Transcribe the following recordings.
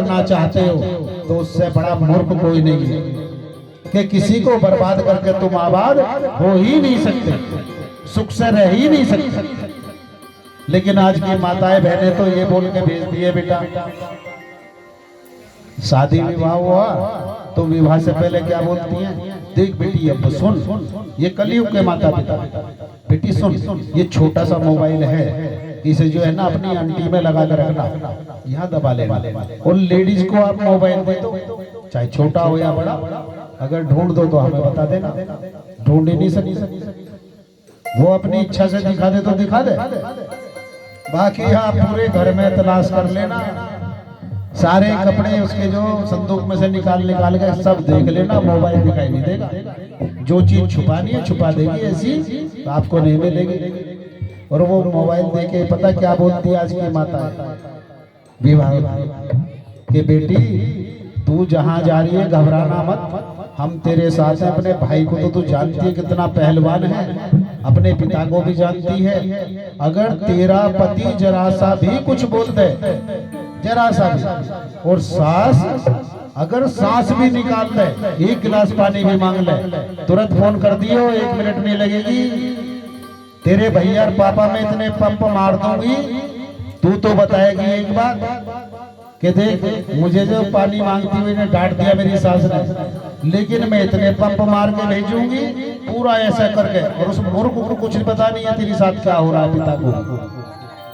करना चाहते हो तो उससे बड़ा मूर्ख कोई नहीं है कि किसी को बर्बाद करके तुम आबाद हो ही नहीं सकते, सुख से रह ही नहीं सकते। लेकिन आज की माताएं बहनें तो ये बोल के भेज दिए, बेटा शादी विवाह हुआ तो विवाह से पहले क्या बोलती हैं, देख बेटी अब सुन, ये कलयुग के माता पिता, बेटी सुन, ये छोटा सा मोबाइल है, इसे जो है ना अपनी अंटी में लगा कर रखना, यहाँ दबा लेना। और लेडीज को आप मोबाइल दे दो, चाहे छोटा हो या बड़ा, अगर ढूंढ दो तो हमें बता देना, ढूंढ ही नहीं सकती। वो अपनी इच्छा से दिखा दे तो दिखा दे, बाकी आप पूरे घर में तलाश कर लेना, सारे कपड़े उसके जो संदूक में से निकाल के सब देख लेना, मोबाइल दिखाई नहीं देगा। जो चीज छुपानी है छुपा देगी, ऐसी तो आपको नहीं मिलेगी। और वो मोबाइल देके पता क्या बोलती है आज की माता विवाह के, बेटी तू जहां जा रही है घबराना मत, हम तेरे साथ हैं। अपने भाई को तो तू जानती है कितना पहलवान है, अपने पिता को भी जानती है। अगर तेरा पति जरा सा भी कुछ बोल दे, जरा सा भी, और सास अगर सांस भी निकाल ले, एक गिलास पानी भी मांग ले, तुरंत फोन कर दियो, 1 मिनट नहीं लगेगी, तेरे भैया और पापा में इतने पंप मार दूंगी, तू तो बताएगी एक बात कि देख मुझे जो पानी मांगती हुई ने डांट दिया मेरी सास ने, लेकिन मैं इतने पंप मार के भेजूंगी पूरा ऐसा करके। और उस मूर्ख को कुछ नहीं पता नहीं है तेरे साथ क्या हो रहा है, पिता को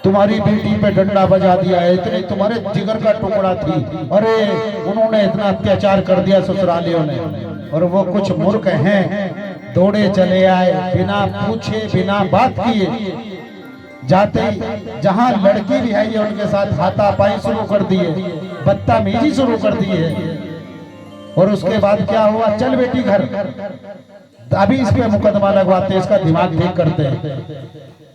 तुम्हारी बेटी पे डंडा बजा दिया है, इतनी तुम्हारे जिगर का टुकड़ा थी, अरे उन्होंने इतना अत्याचार कर दिया ससुरालियों ने। और वो कुछ मूर्ख हैं, दौड़े चले आए बिना पूछे बिना बात किए, जाते जहां लड़की भी है ये उनके साथ हाथापाई शुरू कर दिए, बदतमीजी शुरू कर दी है। और उसके बाद क्या हुआ, चल बेटी घर, अभी इस पे मुकदमा लगवाते, इसका दिमाग ठीक करते हैं।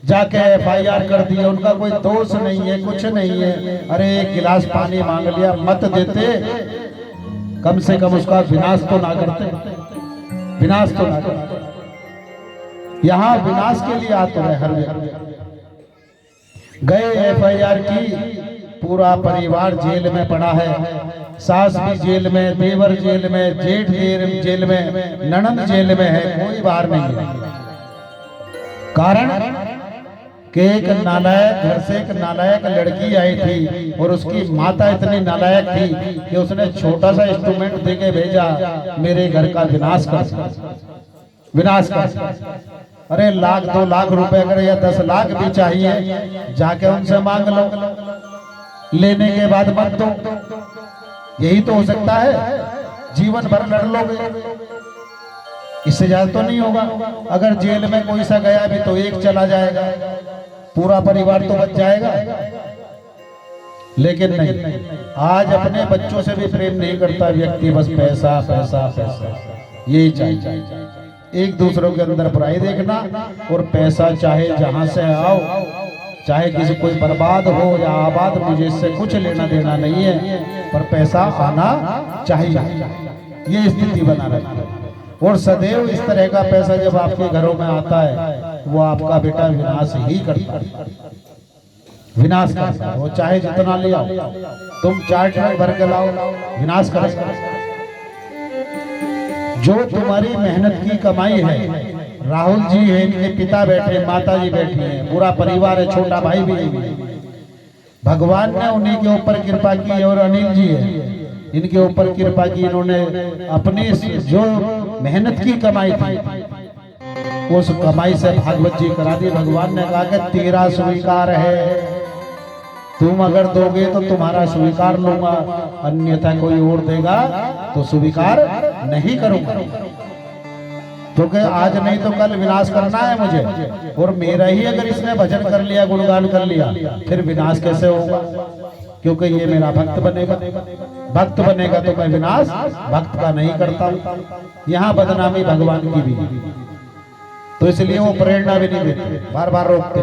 जाके FIR कर दिया, उनका कोई दोष नहीं है, कुछ नहीं है। अरे 1 गिलास पानी मांग लिया, मत देते, कम से कम उसका विनाश तो ना करते, विनाश तो ना करते। यहाँ विनाश के लिए आते रहे हर गए, FIR की, पूरा परिवार जेल में पड़ा है, सास भी जेल में, देवर जेल में, जेठ जेल में, ननद जेल में है, कोई बाहर नहीं है। कारण कि एक नालायक घर से एक नालायक लड़की आई थी, और उसकी माता इतनी नालायक थी कि उसने छोटा सा इंस्ट्रूमेंट देके भेजा, मेरे घर का विनाश कर, विनाश कर। अरे 1 लाख 2 लाख रुपए अगर या 10 लाख भी चाहिए, जाके उनसे मांग लो, लेने के बाद मत दो, यही तो हो सकता है। जीवन भर लड़ लोगे, इससे ज्यादा तो नहीं होगा। अगर जेल में कोई सा गया भी तो एक चला जाएगा, पूरा परिवार तो बच जाएगा। लेकिन नहीं, आज अपने बच्चों से भी प्रेम नहीं करता व्यक्ति, बस पैसा पैसा पैसा, यही चाहिए। एक दूसरों के अंदर बुराई देखना, और पैसा चाहे जहां से आओ, चाहे किसी कोई बर्बाद हो या आबाद, मुझे इससे कुछ लेना देना नहीं है, पर पैसा आना चाहिए, ये स्थिति बना रखना। और सदैव इस तरह का पैसा जब आपके घरों में आता है, वो आपका बेटा विनाश ही करता है, विनाश करता है। वो चाहे जितना ले आओ, तुम 4 ट्रक भर के लाओ, विनाश करेगा। जो तुम्हारी मेहनत की कमाई है, राहुल जी है, इनके पिता बैठे, माता जी बैठी हैं, पूरा परिवार है, छोटा भाई भी है, भगवान ने उन्हीं के ऊपर कृपा की। और अनिल जी है, इनके ऊपर कृपा की, इन्होंने अपनी जो मेहनत की कमाई थी, उस कमाई से भागवत जी करा दी। भगवान ने कहा कि तेरा स्वीकार है, तुम अगर दोगे तो तुम्हारा स्वीकार लूंगा, अन्यथा कोई और देगा तो स्वीकार नहीं करूंगा, क्योंकि आज नहीं तो कल विनाश करना है मुझे। और मेरा ही अगर इसने भजन कर लिया, गुणगान कर लिया, फिर विनाश कैसे होगा, क्योंकि ये मेरा भक्त बनेगा। भक्त बनेगा तो मैं विनाश भक्त का नहीं करता हूं। यहाँ बदनामी भगवान की भी, तो इसलिए वो प्रेरणा भी नहीं देते, बार बार रोकते।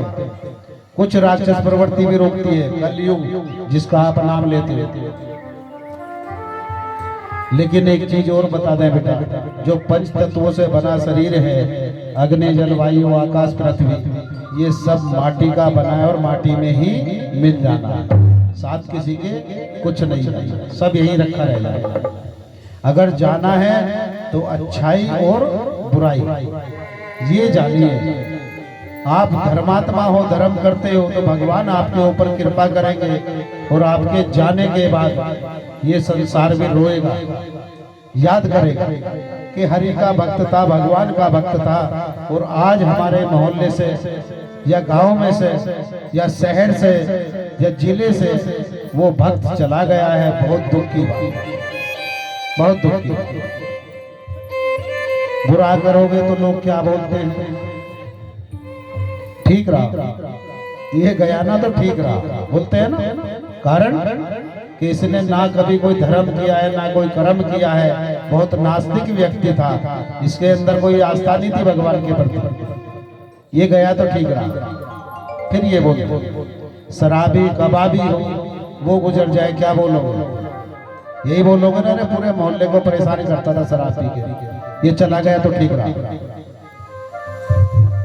कुछ राक्षस प्रवृत्ति भी रोकती है, कलयुग जिसका आप नाम लेते हो। लेकिन एक चीज और बता दें बेटा, जो 5 तत्वों से बना शरीर है, अग्नि जल वायु आकाश पृथ्वी, ये सब माटी का बना है और माटी में ही मिल जाना है। साथ किसी के कुछ नहीं है, सब यही रखा रह जाएगा। अगर जाना है तो अच्छाई और बुराई ये जानिए। आप धर्मात्मा हो, धर्म करते हो, तो भगवान आपके ऊपर कृपा करेंगे और आपके जाने के बाद ये संसार भी रोएगा, याद करेगा कि हरि का भक्त था, भगवान का भक्त था, और आज हमारे मोहल्ले से या गांव में से या शहर से या जिले से वो भक्त चला गया है। बहुत दुख की बात, बहुत दुख की बात। बुरा करोगे तो लोग क्या बोलते हैं? ठीक रहा, ये गया ना तो ठीक रहा, बोलते हैं ना। कारण कि इसने ना कभी कोई धर्म किया है, ना कोई कर्म किया है, बहुत नास्तिक व्यक्ति था, इसके अंदर कोई आस्था नहीं थी भगवान के प्रति। ये गया तो ठीक रहा। फिर ये बोलते शराबी कबाबी हो, वो गुजर जाए, क्या बोलोगे? यही बोलोगे ना, पूरे मोहल्ले को परेशानी करता था शराब पी के, ये चला गया तो ठीक रहा।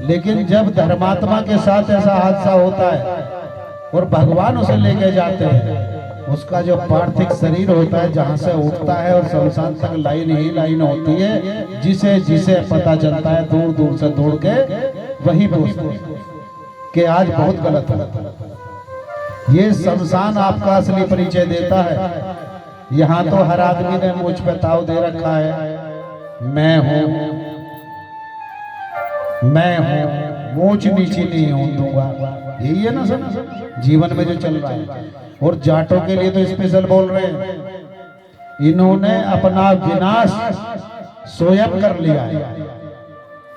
लेकिन जब धर्मात्मा के साथ ऐसा हादसा होता है और भगवान उसे लेके जाते हैं, उसका जो पार्थिव शरीर होता है जहां से उठता है और शमशान तक लाइन ही लाइन होती है, जिसे जिसे पता चलता है दूर दूर से दौड़ के वही पूछते कि आज बहुत गलत है। ये शमशान आपका असली परिचय देता है। यहाँ तो हर आदमी ने मुझ पे ताव दे रखा है, मैं हूं, मैं हूं, ऊंच नीची नहीं होने दूंगा। यही है ना सब जीवन में जो चल रहा है। और जाटों के लिए तो स्पेशल बोल रहे हैं, इन्होंने अपना विनाश स्वयं कर लिया है।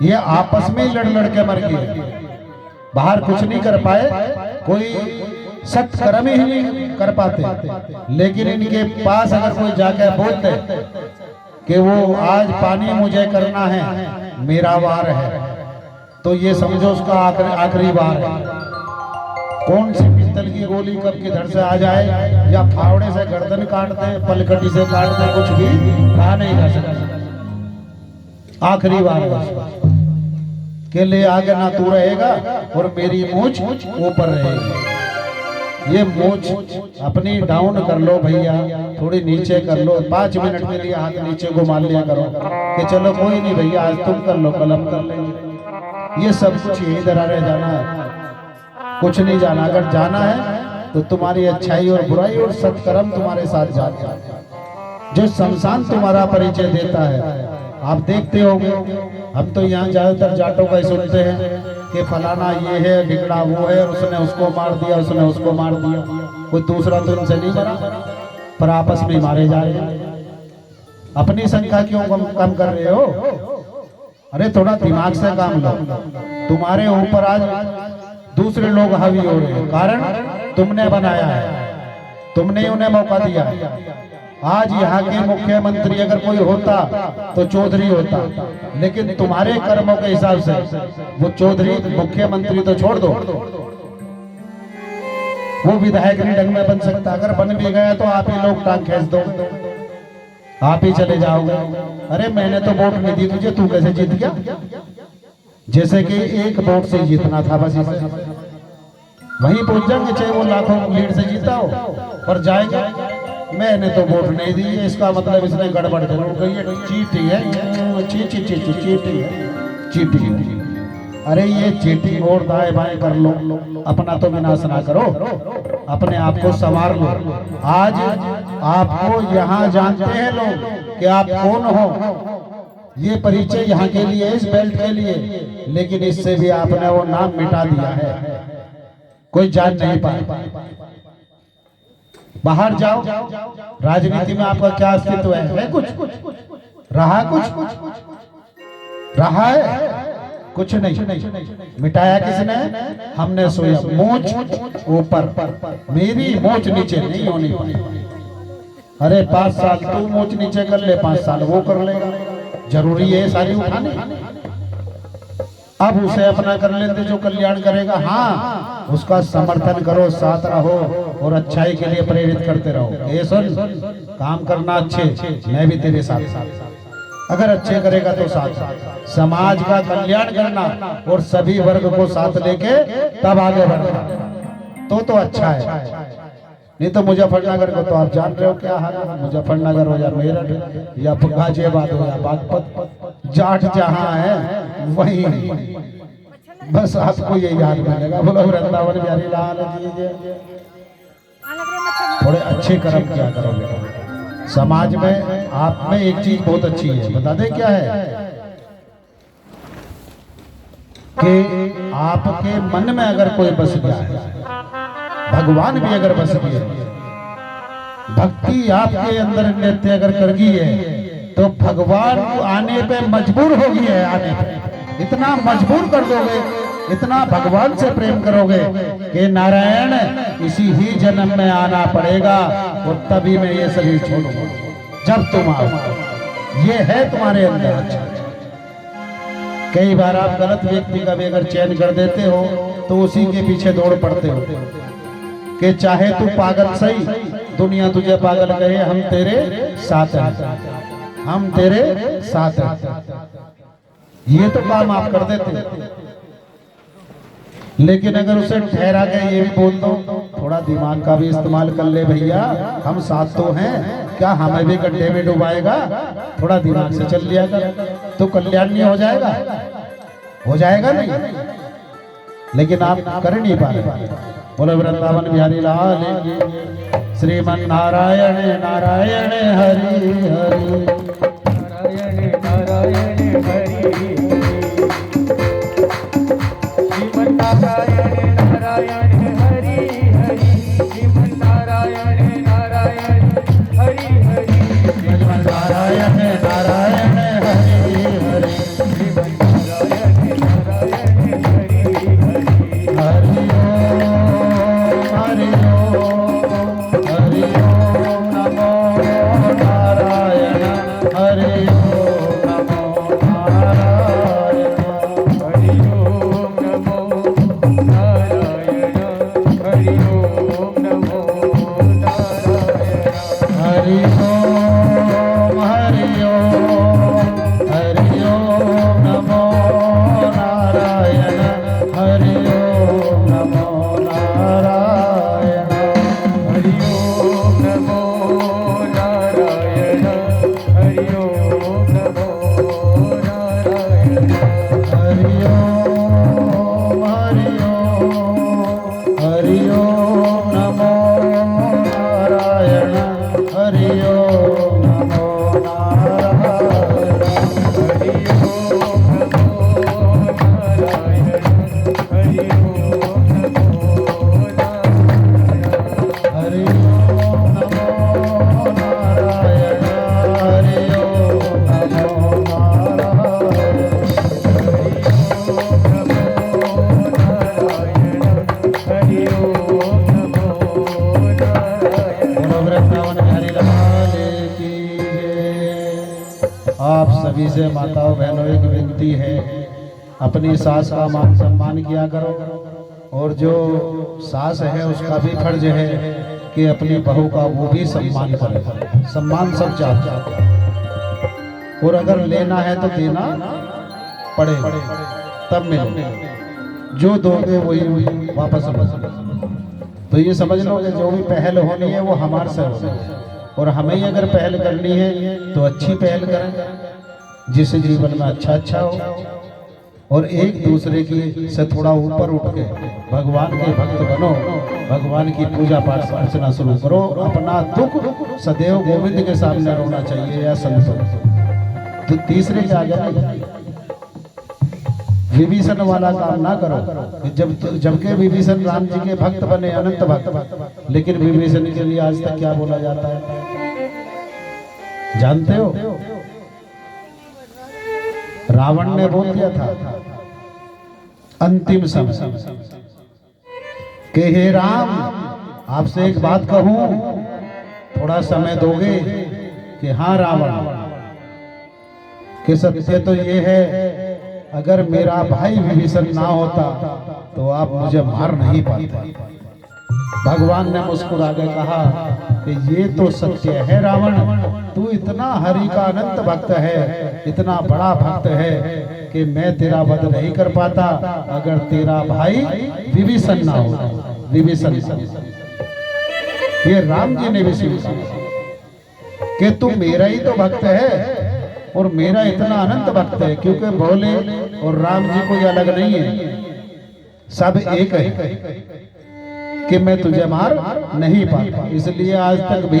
ये आपस में ही लड़ लड़ के मर गए, बाहर कुछ नहीं कर पाए, कोई सत्कर्म ही नहीं कर पाते। लेकिन इनके पास अगर कोई जाकर बोल दे कि वो आज पानी मुझे करना है, मेरा वार है, तो ये समझो उसका आखिरी बार है। कौन सी पिस्तल की गोली कब किधर से आ जाए, या फावड़े से गर्दन काट दे, पलकटी से काट दे, कुछ भी कहा नहीं जा सकता। आखिरी बार के लिए आगे ना तू रहेगा और मेरी मूंछ ऊपर रहेगी। ये मूंछ अपनी डाउन कर लो भैया, थोड़ी नीचे कर लो, 5 मिनट के लिए हाथ नीचे घुमा लिया करो कि चलो कोई नहीं भैया, आज तुम कर लो, कल हम कर लेंगे। ये सब कुछ यही तरह रह जाना है, कुछ नहीं जाना। अगर जाना है तो तुम्हारी अच्छाई और बुराई और सत्कर्म तुम्हारे साथ जाते हैं। जो शमशान तुम्हारा परिचय देता है, आप देखते होंगे, हम तो यहाँ ज्यादातर जाटों का ही सुनते हैं कि फलाना ये है, ढिकड़ा वो है, उसने उसको मार दिया, उसने उसको मार दिया। कोई दूसरा तो इनसे नहीं मरा, पर आपस में मारे जा रहे हैं। अपनी संख्या क्यों कम कर रहे हो? अरे थोड़ा दिमाग से काम लो। तुम्हारे ऊपर आज दूसरे लोग हावी हो रहे हैं, कारण तुमने बनाया है, तुमने उन्हें मौका दिया है। आज यहाँ के मुख्यमंत्री अगर कोई होता तो चौधरी होता, लेकिन तुम्हारे कर्मों के हिसाब से वो चौधरी मुख्यमंत्री तो छोड़ दो, वो विधायक नहीं ढंग में बन सकता। अगर बन भी गया तो आप ही लोग टांग खींच दो, आप ही चले जाओगे। अरे मैंने तो वोट नहीं दी तुझे, तू कैसे जीत गया? जैसे कि एक वोट से जीतना था, बस वहीं पहुंच जाएंगे, चाहे वो लाखों लीड से जीता हो, पर जाएंगे मैंने तो वोट नहीं दी, इसका मतलब इसने गड़बड़ जरूर की है, चीटिंग है, चीटिंग। अरे ये चीटिंग और दाएं बाएं कर लो, अपना तो विनाश ना करो, अपने आप को संवार लो। आज आपको यहाँ जानते हैं लोग कि आप कौन हो, ये परिचय यहाँ के लिए, इस बेल्ट के लिए, लेकिन इससे भी आपने वो नाम मिटा दिया है, कोई जान नहीं पाए। बाहर जाओ, राजनीति में आपका क्या अस्तित्व है? कुछ रहा, कुछ रहा है? कुछ नहीं। मिटाया किसने? हमने सोया। मोच ऊपर, मेरी मोच नीचे नहीं होनी पाई। अरे 5 साल तू मोच नीचे कर ले, 5 साल वो कर लेगा, जरूरी है सारी उठाने? अब उसे अपना कर लेते जो कल्याण करेगा। हाँ, उसका समर्थन करो, साथ रहो और अच्छाई के लिए प्रेरित करते रहो। ये सुन, काम करना अच्छे, मैं भी तेरे साथ। अगर अच्छे करेगा तो साथ, समाज का कल्याण करना और सभी वर्ग को साथ लेके तब आगे बढ़ना, तो अच्छा है। नहीं तो मुजफ्फरनगर को तो आप जान रहे हो क्या हाल है। मुजफ्फरनगर हो या मेरठ या गाजियाबाद हो या बागपत, जाट जहाँ है वही बस आपको ये याद मिलेगा। बोलो वृंदावन बिहारी लाल की जय। थोड़े अच्छे कर्म क्या करोगे समाज में। आप में एक चीज बहुत अच्छी है, बता दें क्या है कि आपके मन में अगर कोई बस गया है, भगवान भी अगर बस गए, भक्ति आपके अंदर नृत्य अगर कर गई है तो भगवान आने पे मजबूर हो गई है। आने पे इतना मजबूर कर दोगे, इतना भगवान से प्रेम करोगे कि नारायण इसी ही जन्म में आना पड़ेगा और तभी मैं ये शरीर छोड़ूंगा जब तुम आओ। ये है तुम्हारे अंदर। अच्छा, कई बार आप गलत व्यक्ति का भी अगर चयन कर देते हो तो उसी के पीछे दौड़ पड़ते हो कि चाहे तू पागल सही, दुनिया तुझे पागल कहे, हम तेरे साथ हैं, हम तेरे साथ हैं। ये तो काम आप कर देते। लेकिन अगर उसे ठहरा के ये भी बोल दो, थोड़ा दिमाग का भी इस्तेमाल कर ले भैया, हम साथ तो हैं, क्या हमें भी गड्ढे में डुबाएगा, थोड़ा दिमाग से चल लिया कर तो कल्याण नहीं हो जाएगा? हो जाएगा नहीं, लेकिन आप कर नहीं पा रहे। बोलो वृंदावन बिहारी लाल की। श्रीमन नारायण नारायण हरि हरि, नारायण नारायण हरि, श्रीमन नारायण नारायण हरि हरि, श्रीमन नारायण नारायण हरि हरि, श्रीमन नारायण नारायण हरि हरि, श्रीमन नारायण नारायण हरि हरि, हरि सभी से माताओं बहनों एक विनती है, अपनी सास का मान सम्मान किया करो, और जो सास है उसका भी फर्ज है कि अपनी बहू का वो भी सम्मान करे। सम्मान सब चाहते हैं, और अगर लेना है तो देना पड़े तब मिले, जो दोगे वही वापस लो। तो ये समझ लो कि जो भी पहल होनी है वो हमारे से होनी, और हमें ही अगर पहल करनी है तो अच्छी पहल करें जिस जीवन में अच्छा हो, और एक दूसरे की से थोड़ा ऊपर उठ के भगवान के भक्त बनो, भगवान की पूजा पाठ अर्चना शुरू करो। अपना दुख सदैव गोविंद के सामने रोना चाहिए या संतों। तो तीसरे के आगे विभीषण वाला काम ना करो। जबकि विभीषण राम जी के भक्त बने, अनंत भक्त, लेकिन विभीषण के लिए आज तक क्या बोला जाता है जानते हो? रावण ने बोल दिया था अंतिम समय कि हे राम, आपसे एक बात कहूं, थोड़ा समय दोगे? कि हाँ रावण, कि सत्य तो ये है, अगर मेरा भाई विभीषण ना होता तो आप मुझे मार नहीं पाते। भगवान ने मुस्कुरा के कहा कि ये तो सत्य है रावण, तू इतना हरि का अनंत भक्त है, इतना बड़ा भक्त है कि मैं तेरा वध नहीं कर पाता अगर तेरा भाई विभीषण ना हो। विभीषण ये राम जी ने भी स्वीकार कि तू मेरा ही तो भक्त है और मेरा इतना अनंत भक्त है, क्योंकि भोले और राम जी कोई अलग नहीं है, सब एक है कि मैं तुझे मार नहीं पाता। इसलिए आज तक भी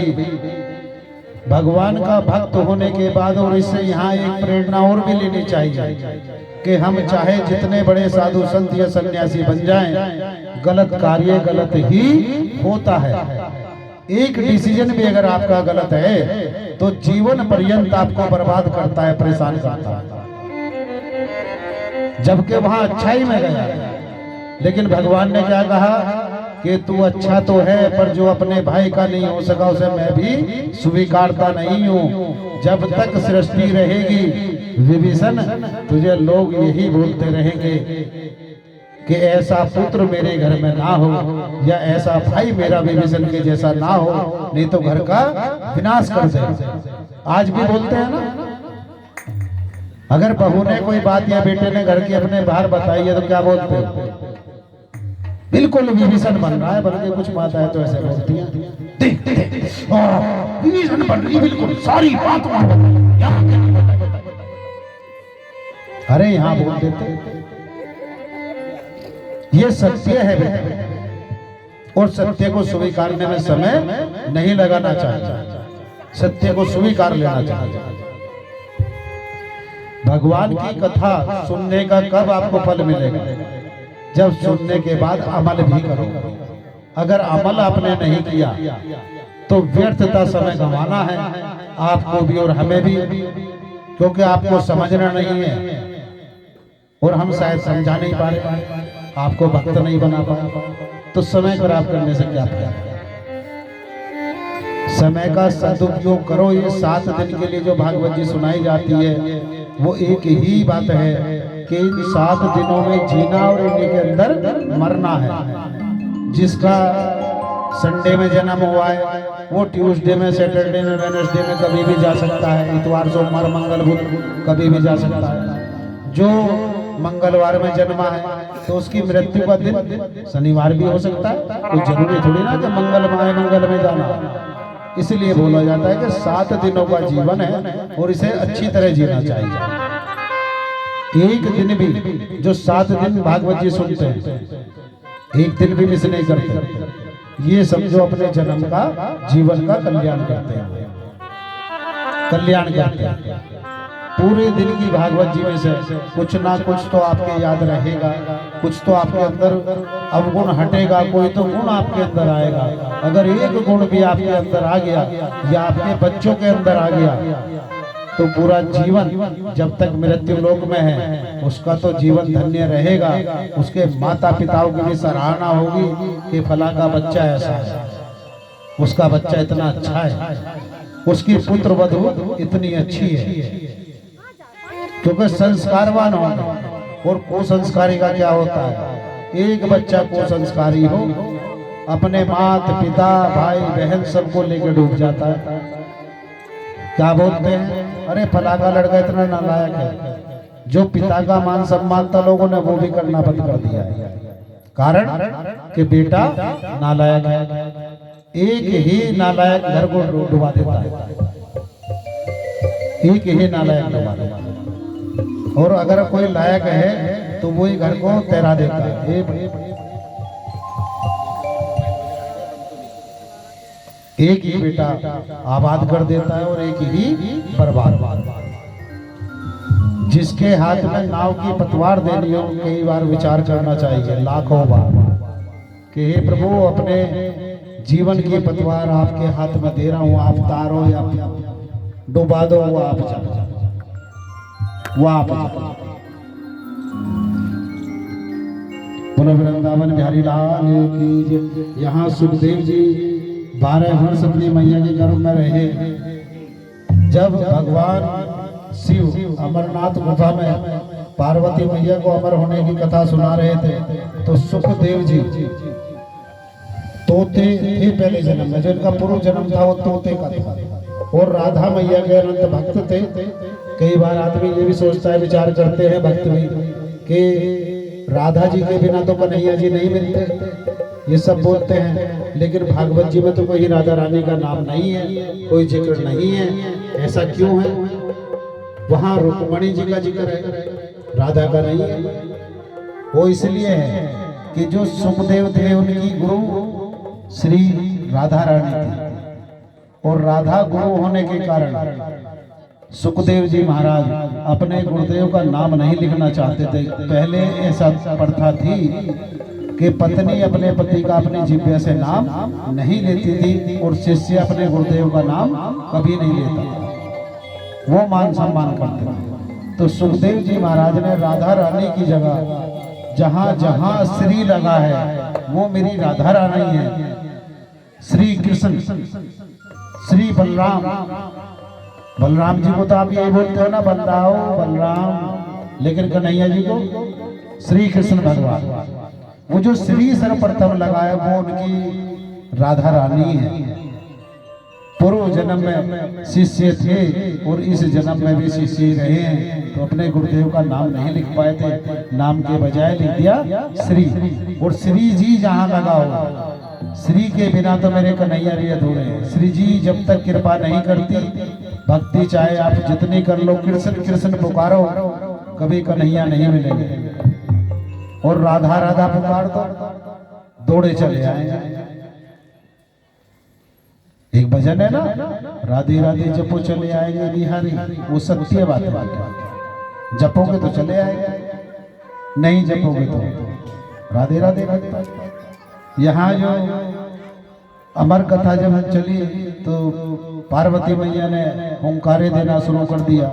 भगवान का भक्त होने के बाद और इससे यहाँ एक प्रेरणा और भी लेनी चाहिए कि हम चाहे जितने बड़े साधु संत या सन्यासी बन जाएं, गलत कार्य गलत ही होता है। एक डिसीजन भी अगर आपका गलत है तो जीवन पर्यंत आपको बर्बाद करता है, परेशान करता है, जबकि वहां अच्छाई में गया। लेकिन भगवान ने क्या कहा कि तू अच्छा तो है, पर जो अपने भाई का नहीं हो सका उसे मैं भी स्वीकारता नहीं हूँ। जब तक सृष्टि रहेगी विभीषण, तुझे लोग यही बोलते रहेंगे कि ऐसा पुत्र मेरे घर में ना हो, या ऐसा भाई मेरा विभीषण के जैसा ना हो, नहीं तो घर का विनाश कर दे। आज भी बोलते हैं ना, अगर बहू ने कोई बात या बेटे ने घर की अपने बाहर बताई है तो क्या बोलते हैं? बिल्कुल विभीषण बन रहा है, बल्कि कुछ माताएं तो ऐसे बोलती हैं, देख विभीषण बन रही, बिल्कुल सारी बात अरे यहाँ बोल देते। ये सत्य है बेटा, और सत्य को स्वीकारने में समय नहीं लगाना चाहिए, सत्य को स्वीकार लेना चाहिए। भगवान की कथा सुनने का कब आपको फल मिलेगा? जब सुनने के बाद अमल भी करो। अगर अमल आपने नहीं किया तो व्यर्थता समय गंवाना है, आपको भी और हमें भी, क्योंकि आपको समझना नहीं है और हम शायद समझा नहीं पा रहे, आपको भक्त नहीं बना पाए, तो समय खराब करने से क्या फायदा? समय का सदुपयोग करो। ये 7 दिन के लिए जो भागवत जी सुनाई जाती है वो एक ही बात है कि इन 7 दिनों में जीना और इन्हीं के अंदर मरना है। जिसका संडे में जन्म हुआ है वो ट्यूसडे में, सैटरडे में, वेडनेसडे में कभी भी जा सकता है, इतवार सोमवार मंगल बुध कभी भी जा सकता है। जो मंगलवार में जन्मा है तो उसकी मृत्यु का दिन शनिवार भी हो सकता है, कोई जरूरी थोड़ी ना कि मंगल में जाना। इसलिए बोला जाता है कि 7 दिनों का जीवन है और इसे अच्छी तरह जीना चाहिए। एक दिन भी जो 7 दिन भागवत जी सुनते हैं, एक दिन भी मिस नहीं करते, ये समझो अपने जन्म का, जीवन का कल्याण करते हैं, कल्याण करते हैं। पूरे दिन की भागवत जी में से कुछ ना कुछ तो आपके याद रहेगा, कुछ तो आपके अंदर अवगुण हटेगा, कोई तो गुण आपके अंदर आएगा। अगर एक गुण भी आपके अंदर आ गया या आपके बच्चों के अंदर आ गया तो पूरा जीवन जब तक मृत्यु लोक में है उसका तो जीवन धन्य रहेगा। उसके माता पिताओं की भी सराहना होगी कि फला का बच्चा ऐसा है, उसका बच्चा इतना अच्छा है, उसकी पुत्र वधू इतनी अच्छी है। क्योंकि संस्कारवान होना और कुसंस्कारी का क्या होता है? एक बच्चा कुसंस्कारी हो, अपने माता पिता भाई बहन सबको लेकर डूब जाता है। क्या बोलते हैं? अरे फला का लड़का इतना नालायक है। जो पिता का मान सम्मान था लोगों ने वो भी करना बंद कर दिया है, कारण कि बेटा नालायक है। एक ही नालायक घर को डुबा देता है, एक ही नालायक डुबा देता है। और अगर कोई लायक है तो वही घर को तैरा देता है। एक ही बेटा आबाद कर देता है और एक ही बर्बाद। जिसके हाथ में नाव की पतवार देनी हो कई बार विचार करना चाहिए, लाखों बार, कि हे प्रभु अपने जीवन की पतवार आपके हाथ में दे रहा हूं, आप तारो या डुबा दो, वो आप जाओ, वो आप बोलो वृंदावन बिहारी लाल की जय। यहाँ सुखदेव जी 12 वर्ष अपनी मैया के गर्भ में रहे। जब भगवान शिव अमरनाथ गुफा में पार्वती मैया को अमर होने की कथा सुना रहे थे तो सुखदेव जी तोते थे पहले जन्म में, जो इनका पूर्व जन्म था वो तोते का था, और राधा मैया के अनंत भक्त थे। कई बार आदमी ये भी सोचता है, विचार करते हैं भक्त भी, कि राधा जी के बिना तो कन्हैया जी नहीं मिलते, ये सब बोलते हैं, लेकिन भागवत जी में तो कोई राधा रानी का नाम नहीं है, कोई जिक्र नहीं है। ऐसा क्यों है? वहां रुक्मणी जी का जिक्र है, राधा का नहीं है। वो इसलिए है कि जो सुखदेव थे उनकी गुरु श्री राधा रानी थी, और राधा गुरु होने के कारण सुखदेव जी महाराज अपने गुरुदेव का नाम नहीं लिखना चाहते थे। पहले ऐसा प्रथा थी कि पत्नी अपने पति का अपनी जिह्वा से नाम नहीं लेती थी, और शिष्य अपने गुरुदेव का नाम कभी नहीं लेता था, वो मान सम्मान करते थे। तो सुखदेव जी महाराज ने राधा रानी की जगह जहां जहां श्री लगा है वो मेरी राधा रानी है। श्री कृष्ण, श्री बलराम, बलराम जी को तो आप यही बोलते हो ना, बलराओ बलराम, लेकिन कन्हैया जी को श्री कृष्ण भगवान। वो जो श्री सर्वप्रथम लगा है वो उनकी राधा रानी है। पूर्व जन्म में शिष्य थे और इस जन्म में भी शिष्य रहे हैं, तो अपने गुरुदेव का नाम नहीं लिख पाए थे, नाम के बजाय लिख दिया श्री। और श्री जी जहाँ लगा हो, श्री के बिना तो मेरे कन्हैया जी अधूरे हैं। श्री जी जब तक कृपा नहीं करती, भक्ति चाहे आप जितनी कर लो, कृष्ण कृष्ण पुकारो, कभी कन्हैया नहीं मिलेंगे। और राधा राधा पुकार तो दौड़े चले आएंगे। एक भजन है ना, राधे राधे जपो चले आएंगे बिहारी, वो सत्य बात है। जपोगे तो चले आएंगे, नहीं जपोगे तो राधे राधे राधे। यहाँ जो अमर कथा जब चली तो पार्वती मैया ने हुंकारे देना शुरू कर दिया,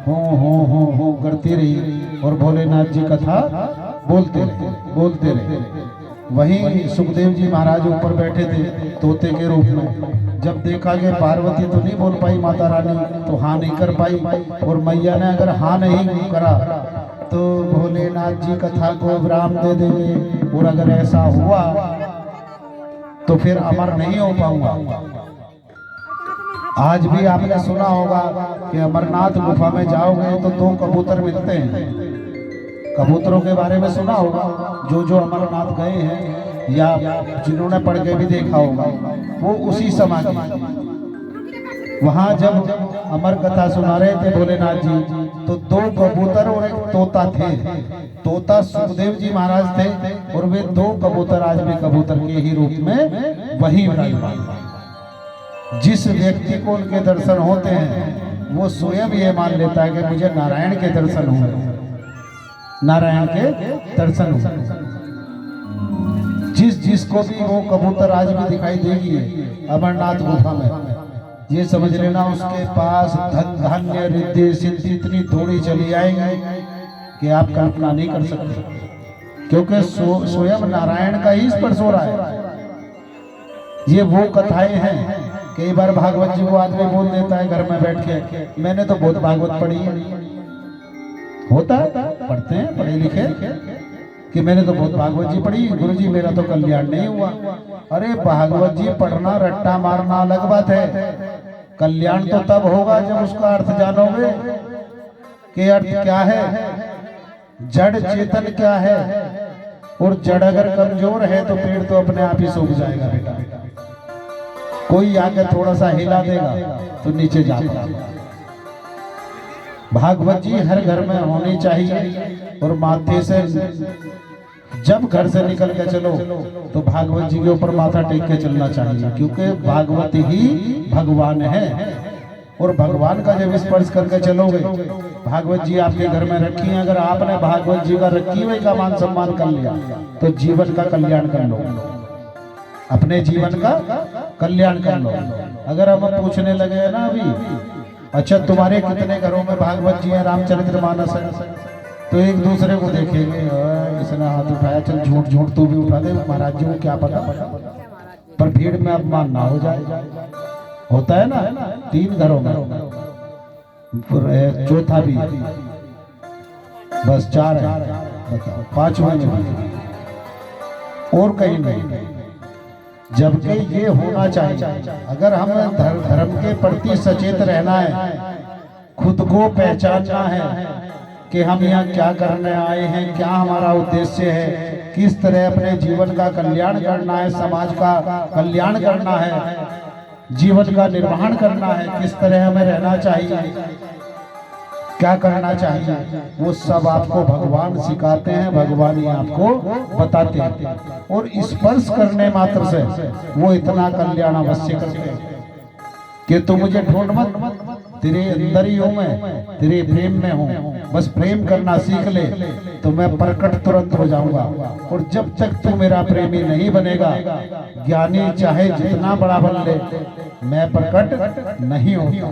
हो करती रही, और भोलेनाथ जी कथा बोलते रहे। वहीं सुखदेव जी महाराज ऊपर बैठे थे तोते के रूप में। जब देखा कि पार्वती तो नहीं बोल पाई माता रानी, तो हाँ नहीं कर पाई, और मैया ने अगर हाँ नहीं करा तो भोलेनाथ जी कथा को विराम दे देंगे, और अगर ऐसा हुआ तो फिर अमर नहीं हो पाऊंगा। आज भी आपने सुना होगा कि अमरनाथ गुफा में जाओगे तो 2 कबूतर मिलते हैं। कबूतरों के बारे में सुना होगा, जो अमरनाथ गए हैं या जिन्होंने पढ़ के भी देखा होगा, वो उसी समय के वहां जब अमर कथा सुना रहे थे भोलेनाथ जी, तो 2 कबूतर और एक तोता थे। तोता सुखदेव जी महाराज थे, और वे 2 कबूतर आज भी कबूतर के ही रूप में वही विराजमान। जिस व्यक्ति को उनके दर्शन होते हैं वो स्वयं ये मान लेता है कि मुझे नारायण के दर्शन हुए, नारायण के दर्शन हुए। जिसको भी वो कबूतर आज भी दिखाई देगी अमरनाथ गुफा में, ये समझ लेना उसके पास धन धान्य रिद्धि सिद्धि इतनी थोड़ी चली आएंगी कि आप कल्पना नहीं कर सकते, क्योंकि स्वयं नारायण का ही स्पर्श हो रहा है। ये वो कथाएं हैं। कई बार भागवत जी को आदमी बोल देता है घर में बैठ के, मैंने तो बहुत भागवत पढ़ी है। होता है, पढ़ते हैं पढ़े लिखे कि मैंने तो बहुत भागवत जी पढ़ी, गुरुजी मेरा तो कल्याण नहीं हुआ। अरे भागवत जी पढ़ना रट्टा मारना अलग बात है, कल्याण तो तब होगा जब उसका अर्थ जानोगे कि अर्थ क्या है, जड़ चेतन क्या है। और जड़ अगर कमजोर है तो पेड़ तो अपने आप ही सूख जाएगा बेटा। कोई आकर थोड़ा सा हिला देगा तो नीचे जाता। भागवत जी हर घर में होनी चाहिए, और माथे से जब घर से निकल के चलो तो भागवत जी के ऊपर माथा टेक के चलना चाहिए, क्योंकि भागवत ही भगवान है। और भगवान का जब स्पर्श करके चलोगे, भागवत जी आपके घर में रखी है, अगर आपने भागवत जी का रखी हुई का मान सम्मान कर लिया तो जीवन का कल्याण कर लो, अपने जीवन का कल्याण कर लो। अगर हम पूछने लगे ना अभी, अच्छा तुम्हारे कितने घरों में भागवत जी है, रामचरितमानस है, तो एक दूसरे को देखेंगे, इसने हाथ उठाया, चल झूठ झूठ तू भी उठा दे, महाराज जी को क्या पता। पर भीड़ में अपमान ना हो जाए। होता है ना 3 घरों में, चौथा भी, बस 4 है, बताओ 5वें में और कहीं नहीं। जबकि ये होना चाहिए। अगर हम धर्म के प्रति सचेत रहना है, खुद को पहचानना है कि हम यहाँ क्या करने आए हैं, क्या हमारा उद्देश्य है, किस तरह अपने जीवन का कल्याण करना है, समाज का कल्याण करना है, जीवन का निर्वहन करना है, किस तरह हमें रहना चाहिए, क्या करना चाहिए, वो सब आपको भगवान सिखाते हैं, भगवान ही आपको बताते हैं। और स्पर्श करने मात्र से वो इतना कल्याण अवश्य करते हैं कि तू मुझे ढूंढ मत, तेरे अंदर ही हूं मैं, तेरे प्रेम में हूं, बस प्रेम करना सीख ले तो मैं प्रकट तुरंत हो जाऊंगा। और जब तक तू मेरा प्रेमी नहीं बनेगा, ज्ञानी चाहे जितना बड़ा बन ले, मैं प्रकट नहीं होता,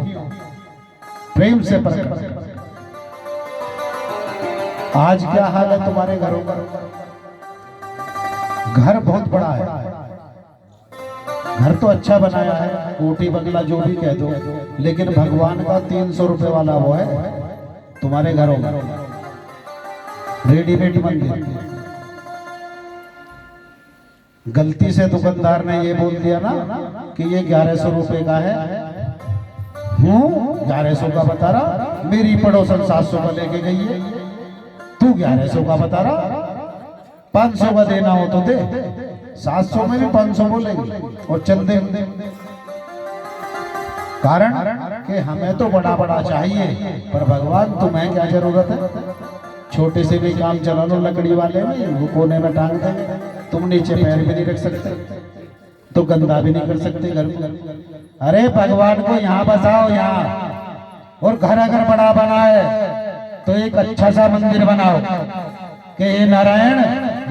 प्रेम से प्रकट। आज क्या हाल है तुम्हारे घरों का? घर बहुत बड़ा है, घर तो अच्छा बनाया है, कोठी बंगला जो भी कह दो, लेकिन भगवान का 300 रुपए वाला वो है तुम्हारे घरों में, रेडीमेड मंदिर। गलती से दुकानदार ने ये बोल दिया ना कि ये 1100 रुपए का है, 1100 का बता रहा, मेरी पड़ोसन 700 का लेके गई है, तू 1100 का बता रहा, 500 का देना हो तो दे, 700 में भी 500 बोलेंगे और चल दे। कारण कि हमें तो बड़ा बड़ा चाहिए, पर भगवान तुम्हें क्या जरूरत है, छोटे से भी काम चला लो लकड़ी वाले में, वो कोने में टांग देंगे, तुम नीचे पैर भी नहीं रख सकते, तो गंदा भी नहीं कर सकते घर में। अरे भगवान को यहाँ बसाओ, यहाँ। और घर अगर बड़ा बना है तो एक अच्छा सा मंदिर बनाओ कि ये नारायण,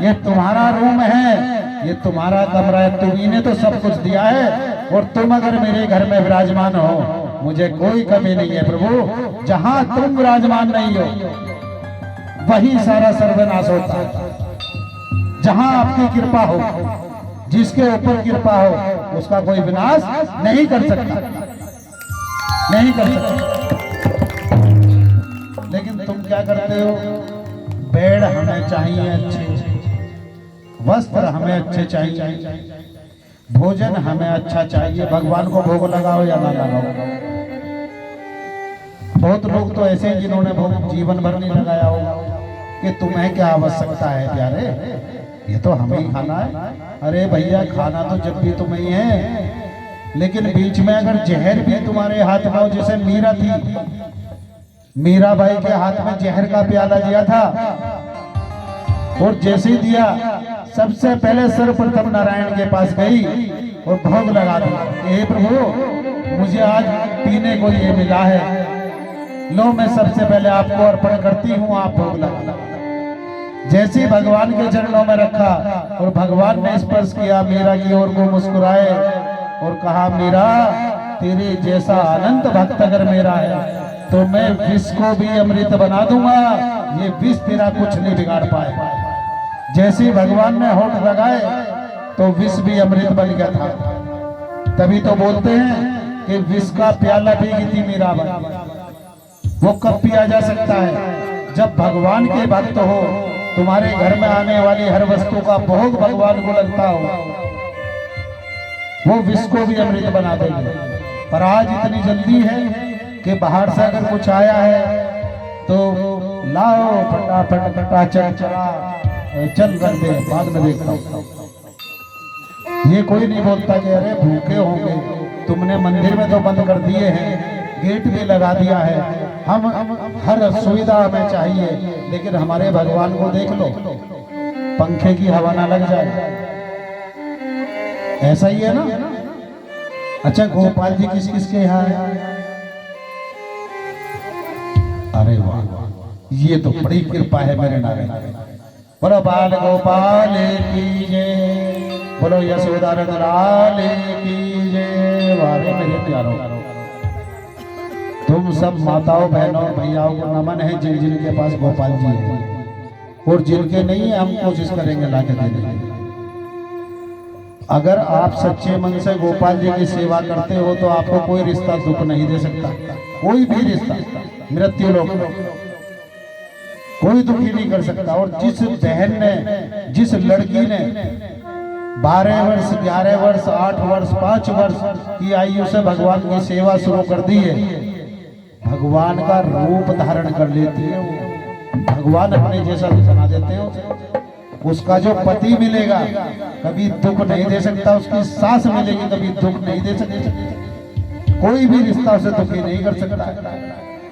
ये तुम्हारा रूम है, ये तुम्हारा कमरा है, तुम्ही ने तो सब कुछ दिया है, और तुम अगर मेरे घर में विराजमान हो, मुझे कोई कमी नहीं है प्रभु। जहां तुम विराजमान नहीं हो वही सारा सर्वनाश होता है। जहां आपकी कृपा हो, जिसके ऊपर कृपा हो, उसका कोई विनाश नहीं कर सकता, नहीं कर सकता। लेकिन तुम क्या करते हो, बेड हमें चाहिए अच्छे, वस्त्र हमें अच्छे चाहिए, भोजन हमें अच्छा चाहिए, भगवान को भोग लगाओ या ना लगाओ। बहुत लोग तो ऐसे हैं जिन्होंने भोग जीवन भर नहीं लगाया होगा कि तुम्हें क्या आवश्यकता है प्यारे, ये तो हमें ही खाना है। अरे भैया खाना तो जब भी तुम्हें ही है, लेकिन बीच में अगर जहर भी तुम्हारे हाथ में हो, जैसे मीरा थी, मीराबाई के हाथ में जहर का प्याला दिया था, और जैसे ही दिया सबसे पहले सर्वप्रथम नारायण के पास गई और भोग लगा दिया, हे प्रभु मुझे आज पीने को ये मिला है, लो मैं सबसे पहले आपको अर्पण करती हूँ, आप भोग लगा। जैसे ही भगवान के चरणों में रखा और भगवान ने स्पर्श किया मीरा की ओर को, मुस्कुराए और कहा, मीरा तेरे जैसा अनंत भक्त अगर मेरा है तो मैं विष को भी अमृत बना दूंगा, ये विष तेरा कुछ नहीं बिगाड़ पाए। जैसे ही भगवान ने होठ लगाए तो विष भी अमृत बन गया था। तभी तो बोलते हैं कि विष का प्याला पी गई थी मीराबाई। वो कब पिया जा सकता है, जब भगवान के भक्त हो, तुम्हारे घर में आने वाली हर वस्तु का भोग भगवान को लगता हो, वो विष को भी अमृत बना देंगे। पर आज इतनी जल्दी है कि बाहर से अगर कुछ आया है तो लाओ फटाफट फटाचट चल कर दे, बाद में देखता हूँ। ये कोई नहीं बोलता कि अरे भूखे होंगे, तुमने मंदिर में तो बंद कर दिए हैं, गेट भी लगा दिया है, हम हर सुविधा हमें चाहिए, लेकिन हमारे भगवान को देख लो, पंखे की हवा ना लग जाए। ऐसा ही है ना। अच्छा गोपाल जी किस किस के यहाँ है? अरे वाह, ये तो बड़ी कृपा है मेरे नारायण। बोलो बाल गोपाल की जय, बोलो यशोदा लाल की जय। वारे मेरे प्यारों, तुम सब माताओं बहनों भैयाओं को नमन है जिन जिनके पास गोपाल जी है, और जिनके नहीं है हम कोशिश करेंगे लाके देने की। अगर आप सच्चे मन से गोपाल जी की सेवा करते हो तो आपको कोई रिश्ता दुख नहीं दे सकता, कोई भी रिश्ता मृत्यु लोक कोई दुखी नहीं कर सकता। और जिस बहन ने, जिस लड़की ने 12 वर्ष 11 वर्ष 8 वर्ष 5 वर्ष की आयु से भगवान की सेवा शुरू कर दी है, भगवान का रूप धारण कर लेती है, वो भगवान अपने जैसा बना देते हैं उसे। उसका जो पति मिलेगा कभी दुख नहीं दे सकता, उसकी सास मिलेगी कभी दुख नहीं दे सकती, कोई भी रिश्ता उसे दुखी नहीं कर सकता।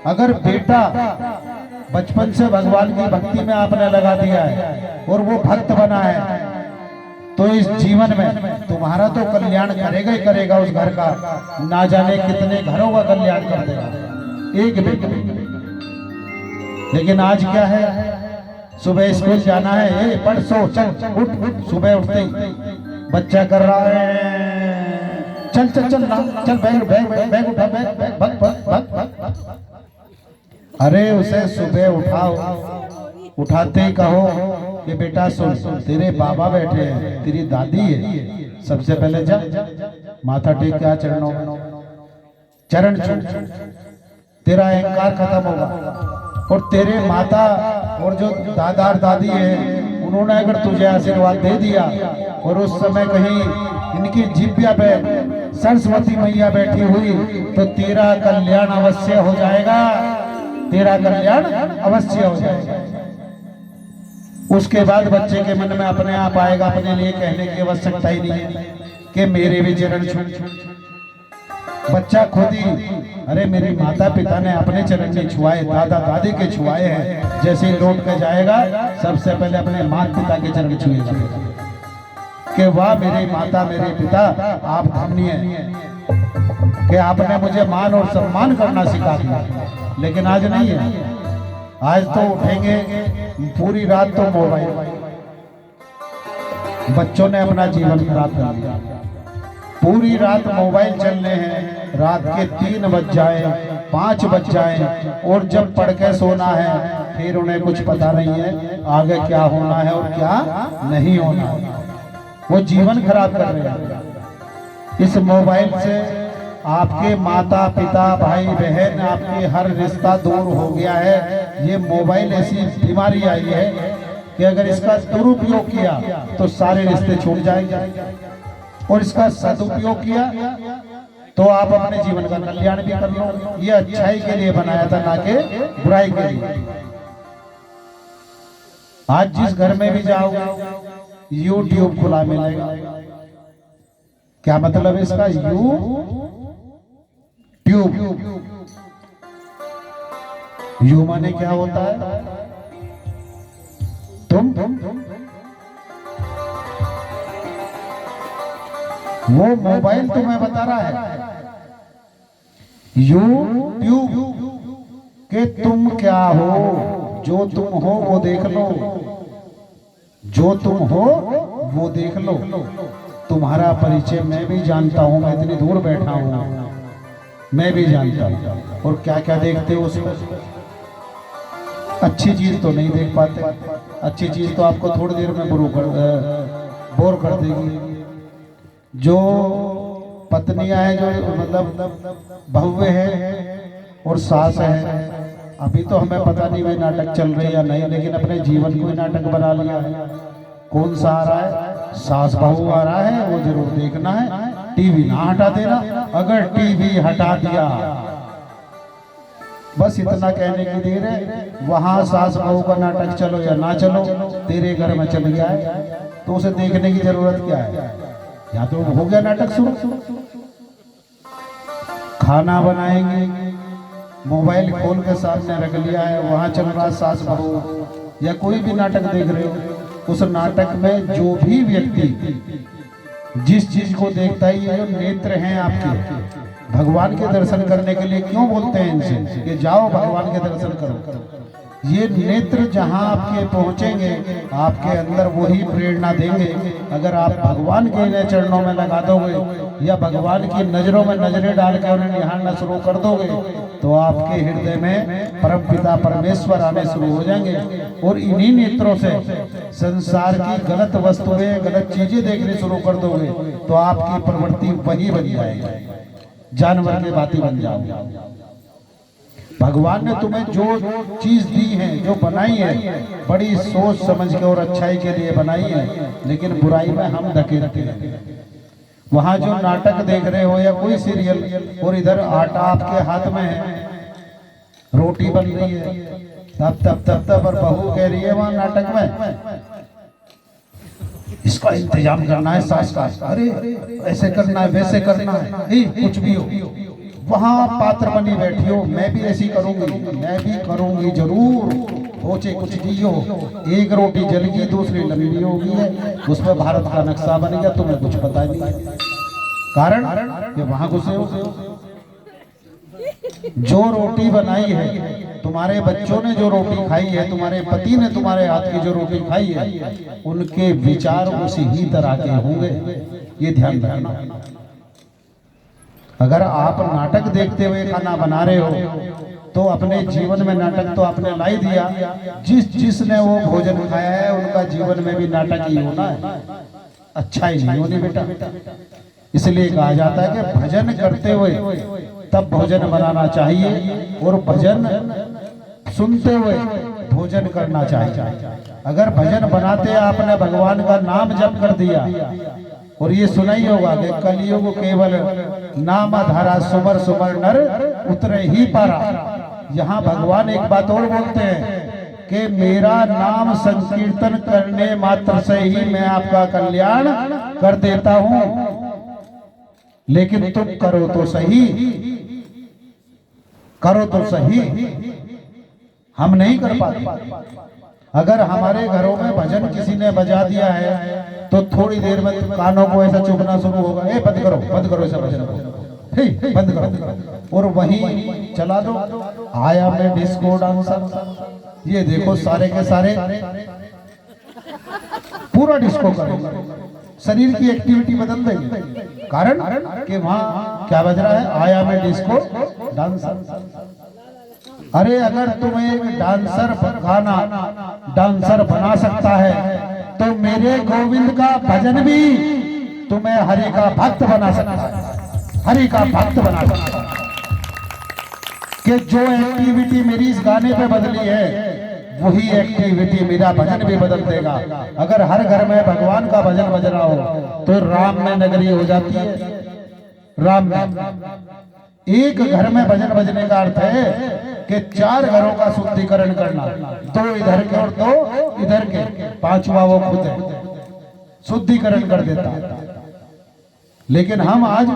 अगर बेटा बचपन से भगवान की भक्ति में आपने लगा दिया है और वो भक्त बना है, तो इस जीवन में तुम्हारा तो कल्याण करेगा ही करेगा उस घर का, ना जाने कितने घरों का कल्याण कर देगा एक बेटा। लेकिन आज क्या है, सुबह स्कूल जाना है, ये पढ़ सो चल उठ, सुबह उठते ही बच्चा कर रहा है चल चल चल चल बैग बैग बैग उठा बैग भाग भाग भाग। अरे उसे सुबह उठाओ, उठाते ही कहो कि बेटा सुन, तेरे बाबा बैठे हैं, तेरी दादी है, सबसे पहले जा माथा टेक के आ चरणों चरण छू, तेरा अहंकार खत्म होगा। और तेरे माता और जो दादा और दादी है उन्होंने अगर तुझे आशीर्वाद दे दिया और उस समय कहीं इनकी जिब्या पे सरस्वती मैया बैठी हुई, तो तेरा कल्याण अवश्य हो जाएगा, तेरा कल्याण अवश्य हो जाएगा। उसके बाद बच्चे के मन में अपने आप आएगा, अपने लिए कहने की आवश्यकता ही नहीं है कि मेरे भी चरण छू। बच्चा खुद ही, अरे मेरे माता पिता ने अपने चरण नहीं छुआए, दादा दादी के छुआए हैं, जैसे ही लौट के जाएगा सबसे पहले अपने माता पिता के चरण छुएगा कि वाह मेरे माता मेरे पिता आप धन्य हैं कि आपने मुझे मान और सम्मान करना सिखा दिया। लेकिन आज नहीं है, आज तो उठेंगे पूरी रात तो मोबाइल, बच्चों ने अपना जीवन खराब कर दिया, पूरी रात मोबाइल चल रहे हैं, रात के 3 बज जाए 5 बज जाए और जब पढ़ के सोना है फिर उन्हें कुछ पता नहीं है आगे क्या होना है और क्या नहीं होना है, वो जीवन खराब कर रहे हैं। इस मोबाइल से आपके माता पिता भाई बहन आपके हर रिश्ता दूर हो गया है। ये मोबाइल ऐसी बीमारी आई है कि अगर इसका दुरुपयोग किया तो सारे रिश्ते छूट जाएंगे, और इसका सदुपयोग किया तो आप अपने जीवन का कल्याण भी कर लो। ये अच्छाई के लिए बनाया था, ना कि बुराई के लिए। आज जिस घर में भी जाओगे YouTube खुला मिलेगा। क्या मतलब है इसका? यू माने क्या होता है? तुम वो मोबाइल तुम्हें बता रहा है यूट्यूब के तुम क्या हो, जो तुम हो वो देख लो, जो तुम हो वो देख लो। तुम्हारा परिचय मैं भी जानता हूं, मैं इतनी दूर बैठा हूं, मैं भी जानता हूं। और क्या क्या देखते हो उसमें? अच्छी चीज तो नहीं देख पाते, अच्छी चीज तो आपको थोड़ी देर में बोर कर देगी। जो पत्नियां हैं, जो मतलब बहुएं हैं और सास है, अभी तो हमें पता नहीं भाई नाटक चल रहे या नहीं, लेकिन अपने जीवन को नाटक बना लिया है। कौन सा आ रहा है? सास बहू आ रहा है, वो जरूर देखना है। टीवी ना हटा देना, अगर टीवी हटा दिया, बस इतना कहने की देर है। वहां सास बहू का नाटक चलो या ना चलो, तेरे घर में चल गया है तो उसे देखने की जरूरत क्या है? या तो हो गया नाटक शुरू। खाना बनाएंगे, मोबाइल खोल के सामने रख लिया है, वहां चल रहा सास बहू या कोई भी नाटक देख रहे हो। उस नाटक में जो भी व्यक्ति जिस चीज को देखता है, ये जो नेत्र हैं आपके, भगवान के दर्शन करने के लिए क्यों बोलते हैं इनसे कि जाओ भगवान के दर्शन करो। ये नेत्र जहां आपके पहुंचेंगे, आपके अंदर वही प्रेरणा देंगे। अगर आप भगवान के चरणों में लगा दोगे या भगवान की नजरों में नजरें डाल के उन्हें निहारना शुरू कर दोगे, तो आपके हृदय में परम पिता परमेश्वर आने शुरू हो जाएंगे। और इन्हीं नेत्रों से संसार की गलत वस्तुएं, गलत चीजें देखने शुरू कर दोगे, तो आपकी प्रवृत्ति वही बन जाएगी, जानवर की भांति बन जाओगे। भगवान ने तुम्हें जो चीज दी है, जो बनाई है, बड़ी सोच समझ के और अच्छाई के लिए बनाई है, लेकिन बुराई में हम धकेलते हैं। वहां जो नाटक देख रहे हो या कोई सीरियल, और इधर आटा आपके हाथ में है, रोटी बन रही है, तब और बहू कह रही है वहां नाटक में इसका इंतजाम करना है सास का, अरे ऐसे करना है वैसे करना है, कुछ भी हो वहां पात्र बनी बैठी हो, मैं भी ऐसी करूंगी, मैं भी करूंगी जरूर, सोचे कुछ नहीं हो। एक रोटी जलेगी दूसरी लंबी होगी है, उस पर भारत का नक्शा बन गया, तुम्हें कुछ पता नहीं। कारण कि वहां घुसे हो। जो रोटी बनाई है, तुम्हारे बच्चों ने जो रोटी खाई है, तुम्हारे पति ने तुम्हारे हाथ की जो रोटी खाई है, उनके विचार उसी ही तरह के होंगे, ये ध्यान रखना। अगर आप नाटक देखते हुए खाना बना रहे हो तो अपने जीवन में नाटक तो आपने ला ही दिया, जिसने वो भोजन खाया है उनका जीवन में भी नाटक ही होना है, अच्छा ही नहीं होनी बेटा। इसलिए कहा जाता है कि भजन करते हुए तब भोजन बनाना चाहिए और भजन सुनते हुए भोजन करना चाहिए। अगर भजन बनाते आपने भगवान का नाम जप कर दिया, और ये सुना ही होगा कि कलियुग केवल नाम धारा सुमर सुमर नर उतरे ही पारा। यहाँ भगवान एक बात और बोलते हैं कि मेरा नाम संकीर्तन करने मात्र से ही मैं आपका कल्याण कर देता हूँ, लेकिन तुम करो तो सही, करो तो सही, हम नहीं कर पाते। अगर हमारे घरों में भजन किसी ने बजा दिया है तो थोड़ी देर में कानों को ऐसा चुभना शुरू होगा, बंद करो ऐसा भजन करो, बंद करो, और वहीं चला दो आया मैं डिस्को डांसर, ये देखो सारे के सारे पूरा डिस्को करेंगे, शरीर की एक्टिविटी बदल देंगे। कारण कि वहां क्या बज रहा है, आया मैं डिस्को डांसर। अरे अगर तुम्हें एक डांसर गाना डांसर बना सकता है तो मेरे गोविंद का भजन भी तुम्हें हरि का भक्त बना सकता है, हरि का भक्त बना सकता है। कि जो एक्टिविटी मेरी इस गाने पे बदली है वही एक्टिविटी मेरा भजन भी बदल देगा। अगर हर घर में भगवान का भजन बज रहा हो तो राम में नगरी हो जाती है। राम में एक घर में भजन बजने का अर्थ है कि 4 घरों का शुद्धिकरण करना, 2 इधर के और 2 इधर के, 5वां वो खुद है, शुद्धिकरण कर देता है। लेकिन हम आज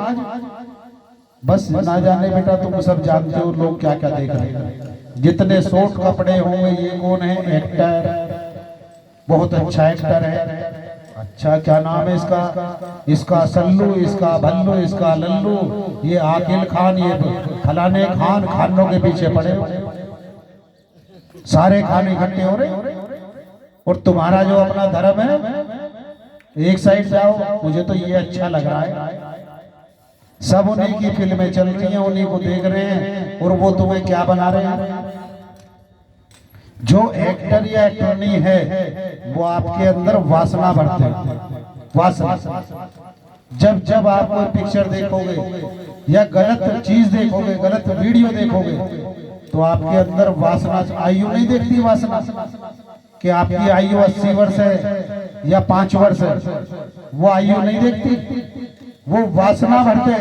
बस ना जाने बेटा, तुम सब जानते हो लोग क्या क्या देख रहे हैं, जितने शॉर्ट कपड़े होंगे, ये कौन है, एक्टर, बहुत अच्छा एक्टर है, अच्छा क्या नाम है इसका सल्लू, इसका भल्लू, इसका लल्लू, ये आकिल खान, ये फलाने खान, खानों के पीछे पड़े सारे खान इकट्ठे हो रहे, और तुम्हारा जो अपना धर्म है एक साइड जाओ, मुझे तो ये अच्छा लग रहा है, सब उन्हीं की फिल्में चल रही हैं, उन्हीं को देख रहे हैं, और वो तुम्हें क्या बना रहे हैं। जो एक्टर या एक्टरनी है वो आपके अंदर वासना भरते हैं, वासना। जब जब आप कोई पिक्चर देखोगे या गलत चीज देखोगे, गलत वीडियो देखोगे, तो आपके अंदर वासना, आयु नहीं देखती वासना कि आपकी आयु 80 वर्ष है या 5 वर्ष है, वो आयु नहीं देखती, वो वासना भरते।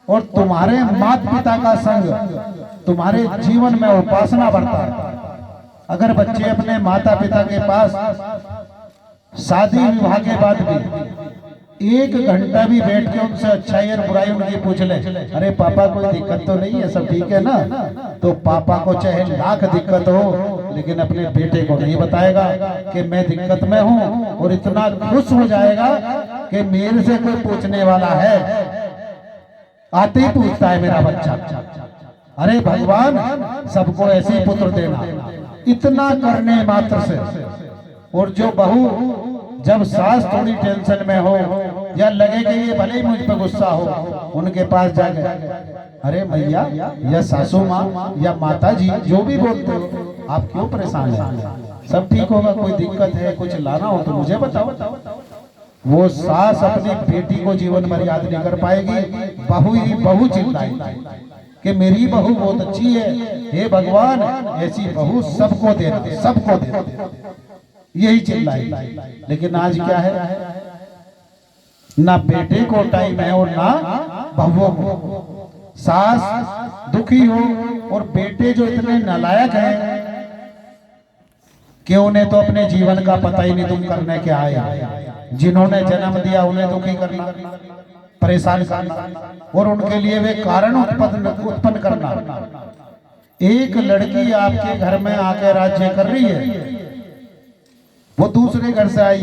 और तुम्हारे माता पिता का संग तुम्हारे जीवन में उपासना बढ़ता है। अगर बच्चे अपने माता पिता के पास शादी विवाह के बाद भी 1 घंटा भी बैठ के उनसे अच्छाई और बुराई उनकी पूछ ले, अरे पापा कोई दिक्कत तो नहीं है, सब ठीक है ना, तो पापा को चाहे लाख दिक्कत हो लेकिन अपने बेटे को नहीं बताएगा कि मैं दिक्कत में हूं, और इतना खुश हो जाएगा कि मेरे से कोई पूछने वाला है, आते ही पूछता है मेरा बच्चा। अरे भगवान सबको ऐसे ही पुत्र देना, इतना करने मात्र से। और जो बहू, जब सास थोड़ी टेंशन में हो या लगे कि ये भले ही मुझ पे गुस्सा हो, उनके पास जाके, अरे भैया या सासू माँ या माता जी जो भी बोलते हो, आप क्यों परेशान हैं, सब ठीक होगा, कोई दिक्कत है, कुछ लाना हो तो मुझे बताओ। वो सास अपनी बेटी को जीवन भर याद नहीं कर पाएगी, बहू ही बहू चिल्लाएगी कि मेरी बहू बहुत अच्छी है, हे भगवान ऐसी बहू सबको देना, सबको देना, यही चिल्लाएगी। लेकिन आज क्या है, ना बेटे को टाइम है और ना बहुओं को। सास दुखी हो और बेटे जो इतने नालायक हैं कि उन्हें तो अपने जीवन का पता ही नहीं, तुम करने क्या आए। जिन्होंने जन्म दिया उन्हें दुखी करना, परेशान करना, और उनके लिए वे कारण उत्पन्न करना। एक लड़की आपके घर में आके राज्य कर रही है, वो दूसरे घर से आई,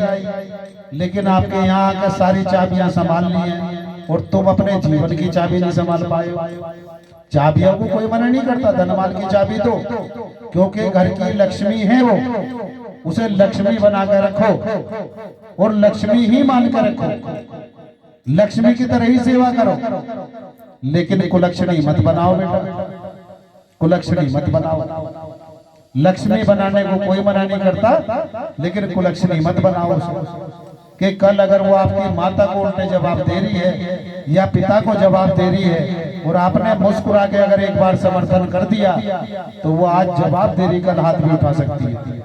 लेकिन आपके यहाँ आकर सारी चाबियां संभाल ली हैं और तुम अपने जीवन की चाबी नहीं संभाल पाए। चाबियों को कोई मना नहीं करता, धनमाल की चाबी दो, क्योंकि घर की लक्ष्मी है वो, उसे लक्ष्मी बना के रखो और लक्ष्मी ही मान के रखो, लक्ष्मी की तरह ही सेवा करो। लेकिन कुलक्षणी मत बनाओ बेटा, कुलक्षणी मत बनाओ। लक्ष्मी बनाने को कोई मना नहीं करता, लेकिन कुलक्षणी मत बनाओ कि कल अगर वो आपकी माता को उल्टे जवाब दे रही है या पिता को जवाब दे रही है और आपने मुस्कुरा के अगर एक बार समर्थन कर दिया तो वो आज जवाब दे रही, कल हाथ भी उठा सकती है,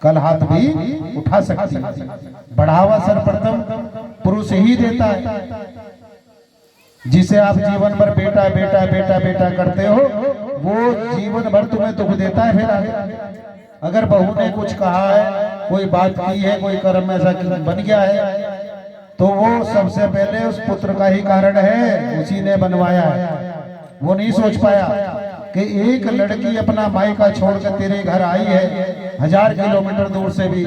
कल हाथ भी उठा सकती है। बढ़ावा सर्वप्रथम पुरुष ही देता है। जिसे आप जीवन भर बेटा बेटा बेटा बेटा करते हो, वो जीवन भर तुम्हें दुख देता है। फिर आगे अगर बहू ने कुछ कहा है, कोई बात की है, कोई कर्म ऐसा बन गया है, तो वो सबसे पहले उस पुत्र का ही कारण है, उसी ने बनवाया है। वो नहीं सोच पाया कि एक लड़की अपना मायका छोड़कर तेरे घर आई है, 1000 किलोमीटर दूर से भी,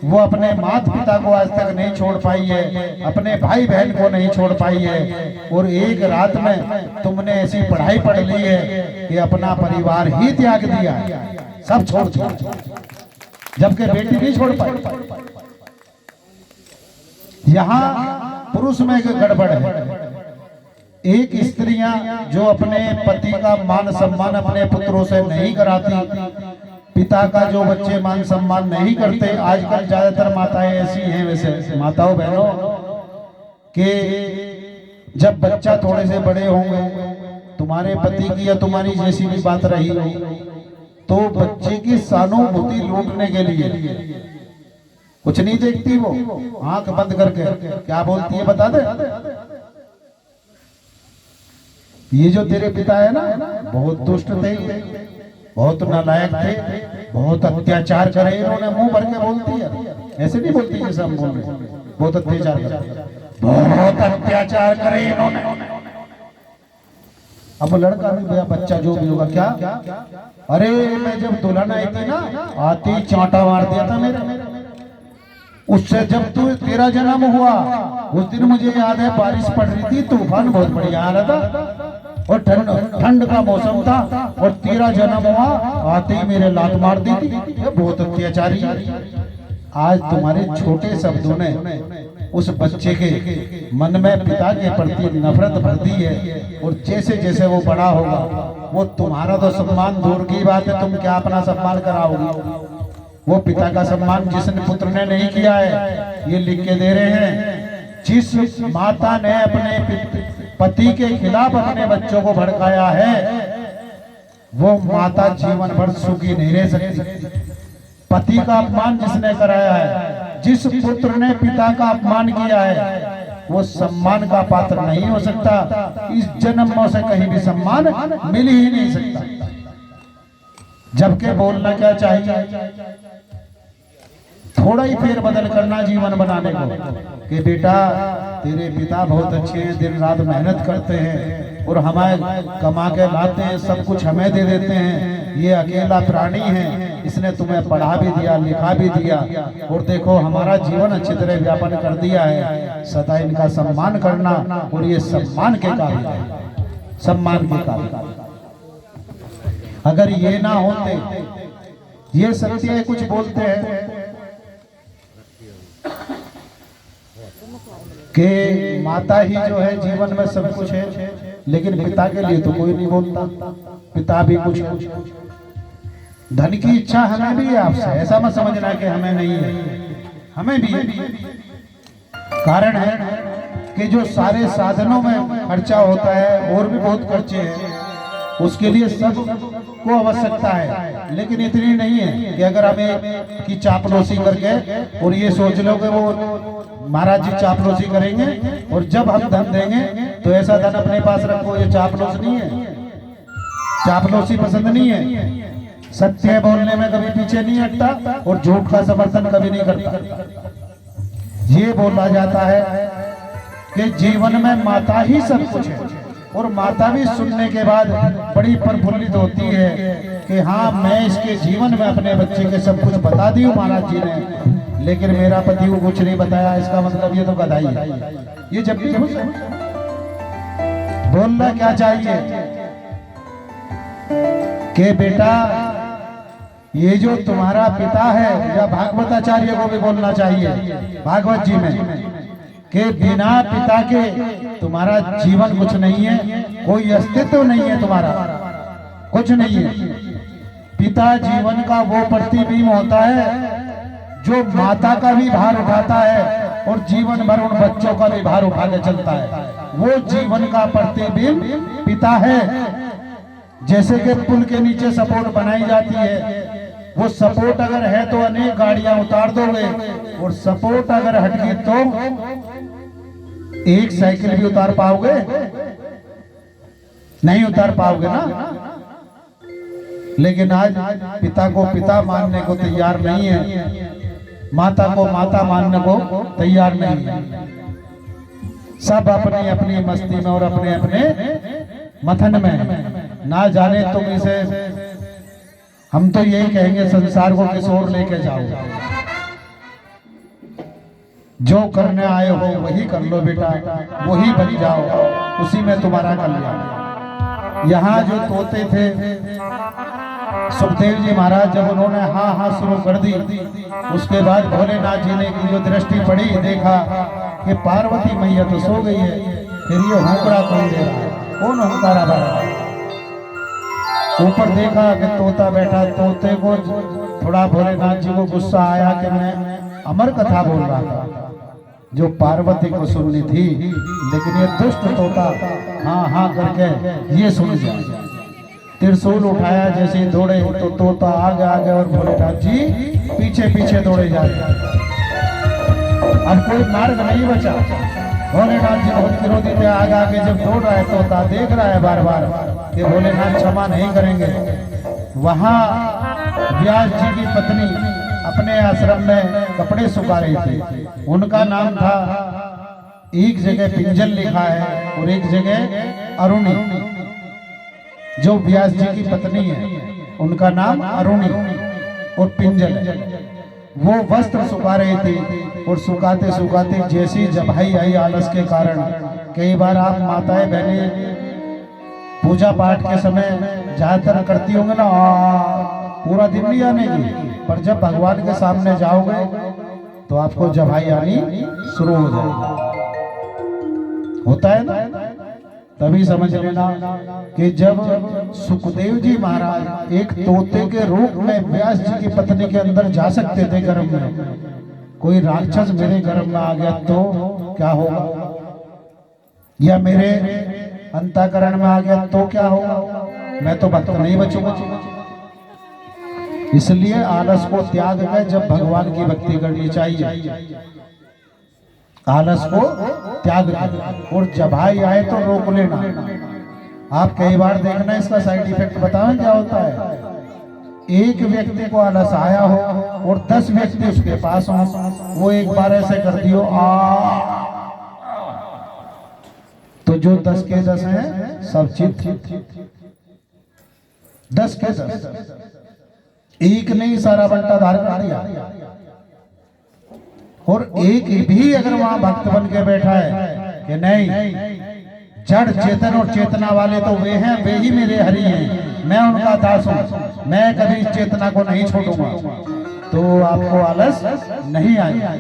वो अपने माता पिता को आज तक नहीं छोड़ पाई है, अपने भाई बहन को नहीं छोड़ पाई है, और एक रात में तुमने ऐसी पढ़ाई पढ़ ली है कि अपना परिवार ही त्याग दिया, सब छोड़ दिया, जबकि बेटी नहीं छोड़ पाई। यहाँ पुरुष में एक गड़बड़ है। एक स्त्रियां जो अपने पति का मान सम्मान अपने पुत्रों से नहीं कराती, पिता का जो बच्चे मान सम्मान नहीं करते, आजकल ज्यादातर माताएं ऐसी हैं, वैसे माताओं बहनों, कि जब बच्चा थोड़े से बड़े होंगे, तुम्हारे पति की या तुम्हारी जैसी भी बात रही हो, तो बच्चे की सहानुभूति लूटने के लिए कुछ नहीं देखती, वो आंख बंद करके क्या बोलती है बता दे, ये जो तेरे पिता है ना बहुत दुष्ट थे, बहुत नालायक थे, बहुत अत्याचार करे, इन्होंने मुंह भर के बोलती है, ऐसे नहीं बोलती जैसे हम बोल रहे, बहुत अत्याचार करे, बहुत अत्याचार करे इन्होंने। अब लड़का भी भैया बच्चा जो भी होगा, क्या अरे मैं जब दुल्हन आई थी ना, आती चांटा मार दिया था मेरा, उससे जब तेरा जन्म हुआ उस दिन मुझे याद है बारिश पड़ रही थी, तूफान बहुत बढ़िया आ रहा था और ठंड का मौसम था, और तेरा जन्म हुआ आते ही मेरे लात मार दी थी, ये बहुत अत्याचारी। आज तुम्हारे छोटे शब्दों ने उस बच्चे के मन में पिता के प्रति नफरत भर दी है, और जैसे जैसे वो बड़ा होगा, वो तुम्हारा तो सम्मान दूर की बात है, तुम क्या अपना सम्मान कराओगी, वो पिता का सम्मान जिसने पुत्र ने नहीं किया है। ये लिख के दे रहे हैं, जिस माता ने अपने पति के खिलाफ अपने बच्चों को भड़काया है, वो माता जीवन भर सुखी नहीं रह सकती। पति का अपमान जिसने कराया है, जिस पुत्र ने पिता का अपमान किया है, वो सम्मान का पात्र नहीं हो सकता, इस जन्म से कहीं भी सम्मान मिल ही नहीं सकता। जबकि बोलना क्या चाहिए, थोड़ा ही फेर बदल करना जीवन बनाने को, कि बेटा तेरे पिता बहुत अच्छे हैं, दिन रात मेहनत करते हैं और हमें कमा के लाते हैं, सब कुछ हमें दे देते हैं, ये अकेला प्राणी है, इसने तुम्हें पढ़ा भी दिया, लिखा भी दिया, और देखो हमारा जीवन अच्छी तरह व्यापन कर दिया है, सदा इनका सम्मान करना, और ये सम्मान के काबिल है, सम्मान के काबिल। अगर ये ना होते, ये सत्य कुछ बोलते हैं कि माता ही जो है जीवन में सब कुछ है, लेकिन पिता के लिए तो कोई नहीं बोलता, पिता भी कुछ धन की इच्छा हमें भी है आपसे, ऐसा मत समझना कि हमें नहीं है, हमें भी है। कारण है कि जो सारे साधनों में खर्चा होता है, और भी बहुत खर्चे हैं, उसके लिए सब को आवश्यकता है, लेकिन इतनी नहीं है कि अगर हमें की चापलूसी करके और ये सोच लो कि वो महाराज जी चापलूसी करेंगे और जब हम धन देंगे तो ऐसा धन अपने पास रखो, ये चापलूस नहीं है, चापलूसी पसंद नहीं है। सत्य बोलने में कभी पीछे नहीं हटता और झूठ का समर्थन कभी नहीं करता। ये बोला जाता है कि जीवन में माता ही सब कुछ है, और माता भी सुनने के बाद बड़ी प्रफुल्लित होती है कि हाँ, मैं इसके जीवन में अपने बच्चे के सब कुछ बता दी हूँ महाराज जी ने, लेकिन मेरा पति को कुछ नहीं बताया। इसका मतलब ये तो गधाई है। ये जब भी बोलना क्या चाहिए कि बेटा, ये जो तुम्हारा पिता है, या भागवताचार्य को भी बोलना चाहिए भागवत जी में कि बिना पिता के तुम्हारा जीवन कुछ नहीं है, कोई अस्तित्व नहीं है, तुम्हारा कुछ नहीं है। पिता जीवन का वो प्रतिबिंब होता है जो माता का भी भार उठाता है और जीवन भर उन बच्चों का भी भार उठा के चलता है। वो जीवन का प्रतिबिंब पिता है। जैसे कि पुल के नीचे सपोर्ट बनाई जाती है, वो सपोर्ट अगर है तो अनेक गाड़ियां उतार दोगे, और सपोर्ट अगर हट गई तो एक साइकिल भी उतार पाओगे? नहीं उतार पाओगे ना। लेकिन आज पिता को पिता मानने को तैयार नहीं है, माता को माता मानने को तैयार नहीं है। सब अपनी अपनी मस्ती में और अपने अपने मथन में। ना जाने तुम इसे, हम तो यही कहेंगे, संसार को किस ओर लेके जाओ। जो करने आए हो वही कर लो बेटा, वही बन जाओ, उसी में तुम्हारा कल्याण। यहाँ जो तोते थे, सुखदेव जी महाराज जब उन्होंने हाँ हाँ शुरू कर दी, उसके बाद भोलेनाथ जी ने की जो दृष्टि पड़ी, देखा कि पार्वती मैया तो सो गई है, फिर ये हुंकड़ा कौन दे रहा है, कौन हुंकारा भरा। ऊपर देखा कि तोता बैठा, तोते को थोड़ा भोलेनाथ जी को गुस्सा आया कि मैं अमर कथा बोल रहा था जो पार्वती को सुननी थी, लेकिन ये दुष्ट तोता हाँ हाँ करके ये सुन जाए। त्रिशूल उठाया, जैसे ही दौड़े तो तोता आगे आगे और भोलेनाथ जी पीछे पीछे दौड़े जा रहे। अब कोई मार्ग नहीं बचा। भोलेनाथ जी बहुत क्रोधित है, आगे आगे जब दौड़ रहा है, तोता देख रहा है बार बार कि भोलेनाथ क्षमा नहीं करेंगे। वहां व्यास जी की पत्नी अपने आश्रम में कपड़े सुखा रही थी। उनका नाम था, एक जगह पिंजल लिखा है और एक जगह अरुणी। जो व्यास जी की पत्नी है उनका नाम अरुणी और पिंजल है। वो वस्त्र सुखा रही थी और सुखाते सुखाते जैसी जबाई आई आलस के कारण। कई बार आप माताएं बहनें पूजा पाठ के समय ज्यादातर करती होंगे ना, पूरा दिन नहीं आने की, पर जब भगवान के सामने जाओगे तो आपको जबाई आनी शुरू हो जाएगी। होता है ना, तभी समझ लेना कि जब सुखदेव जी महाराज एक तोते के रूप में व्यास जी की पत्नी के अंदर जा सकते थे गर्भ में, कोई राक्षस मेरे गर्भ में आ गया तो क्या होगा, या मेरे अंतःकरण में आ गया तो क्या होगा, मैं तो भक्त नहीं बचूंगा। इसलिए आलस को त्याग कर जब भगवान की भक्ति करनी चाहिए, आलस को त्याग कर, और जबाई आए तो रोक लेना। आप कई बार देखना, इसका साइड इफेक्ट बताएं क्या होता है। एक व्यक्ति को आलस आया हो और 10 व्यक्ति उसके पास हो, वो एक बार ऐसे कर दियो तो जो 10 के 10 हैं सब चित 10 के 10, एक नहीं सारा बंटा धार कर दिया। और एक भी अगर वहां भक्त बन के बैठा है कि नहीं, जड़ चेतन और चेतना वाले तो वे हैं, वे ही मेरे हरि हैं, मैं उनका दास हूं, मैं कभी इस चेतना को नहीं छोड़ूंगा, तो आपको आलस नहीं आएगा।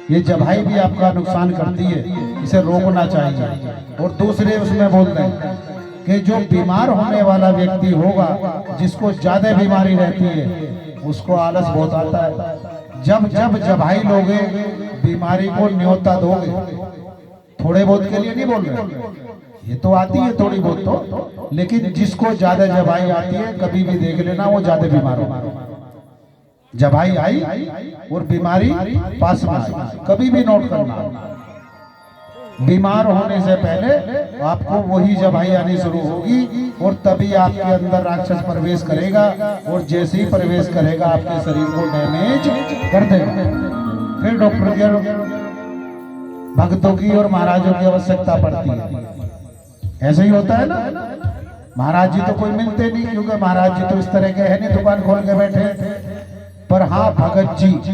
ये जबाई भी आपका नुकसान करती है, इसे रोकना चाहिए। और दूसरे उसमें बोलते हैं कि जो बीमार होने वाला व्यक्ति होगा, जिसको ज्यादा बीमारी रहती है, उसको आलस बहुत आता है। जब जब जबाई लोगे, बीमारी को न्योता दोगे, थोड़े बहुत के लिए नहीं बोल रहे, ये तो आती है थोड़ी बहुत तो, लेकिन जिसको ज्यादा जबाई आती है कभी भी देख लेना वो ज्यादा बीमार होगा। जबाई आई और बीमारी पास में आई, कभी भी नोट करना। बीमार होने से पहले आपको वही जबाई आनी शुरू होगी और तभी आपके अंदर राक्षस प्रवेश करेगा और जैसे ही प्रवेश करेगा आपके शरीर को डैमेज कर देगा। फिर डॉक्टर की भक्तों की और महाराजों की आवश्यकता पड़ती है। ऐसे ही होता है ना, महाराज जी तो कोई मिलते नहीं, क्योंकि महाराज जी तो इस तरह के है नहीं दुकान खोल के बैठे, पर हाँ भगत जी